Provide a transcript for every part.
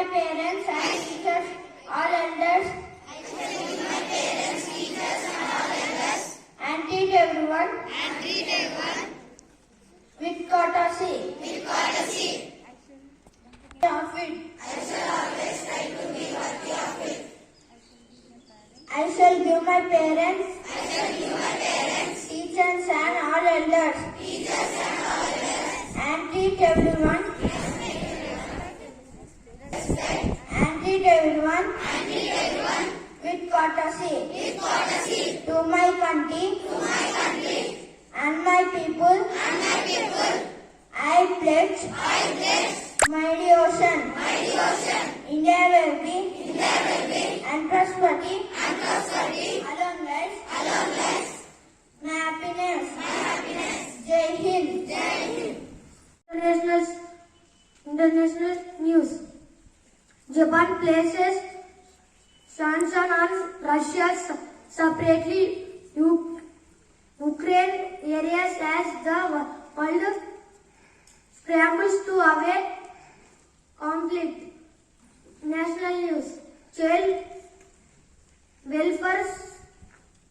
my parents and teachers, all elders, and treat everyone with courtesy. Of it. I shall give my parents, teachers and all elders, and treat everyone with courtesy to my country and my people. I pledge my devotion. India will be and prosperity. Along life. My happiness. Jai Hind. International news. Japan places sanctions on Russia separately. Ukraine areas as the world scrambles to avoid conflict. National news. Child welfare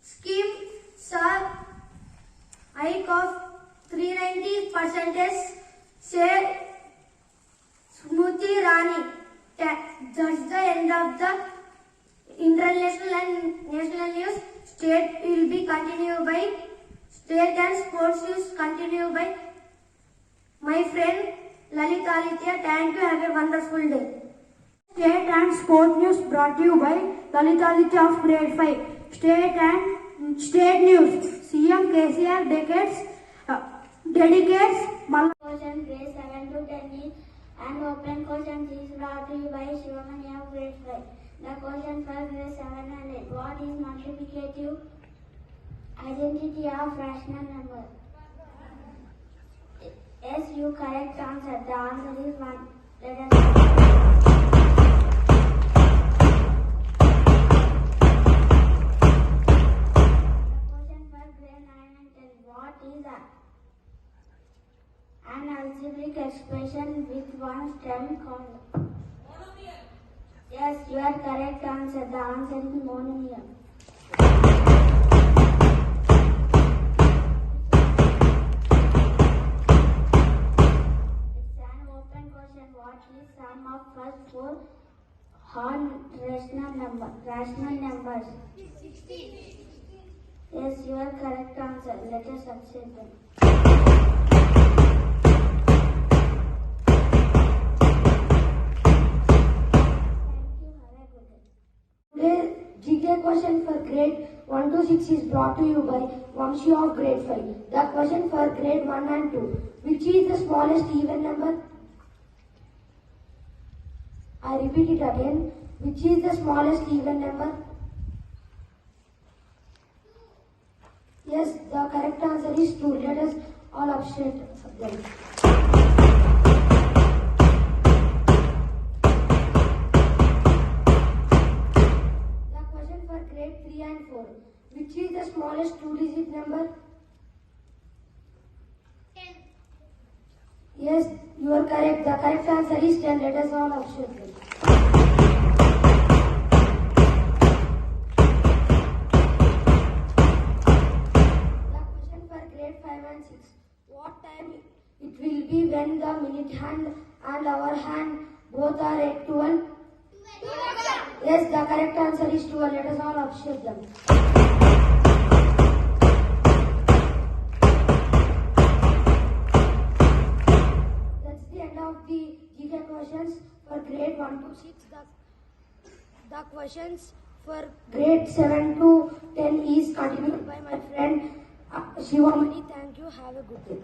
scheme saw hike of 390%, said Smriti Irani. That's the end of the international and national news. State will be continued by state and sports news continued by my friend Lalita Aditya. Thank you. Have a wonderful day. State and sport news brought to you by Lalita Aditya of grade 5. State news. CM KCR dedicates Question grade 7 to 10 is and open question is brought to you by Shivamani of grade 5. The question for grade 7 and 8. What is multiplicative identity of rational number? Yes, you correct answer. The answer is 1. Let us an algebraic expression with one stem called. Yes, you are correct answer. The answer is monomial. It's an open question. What is sum of first 4 whole rational numbers? 16. Yes, you are correct answer. Let us accept them. GK question for grade 1 to 6 is brought to you by Vamshi of grade 5. The question for grade 1 and 2. Which is the smallest even number? I repeat it again. Which is the smallest even number? Yes, the correct answer is 2. Let us all appreciate them. Grade 3 and 4. Which is the smallest 2-digit number? 10. Yes, you are correct. The correct answer is 10. Let us all observe it. The question for grade 5 and 6. What time it will be when the minute hand and hour hand both are at 12? Yes, the correct answer is 12. Let us all observe them. That's the end of the GK questions for grade 1 to 6. The questions for grade 7 to 10 is continued by my friend Shivamani. Thank you. Have a good day.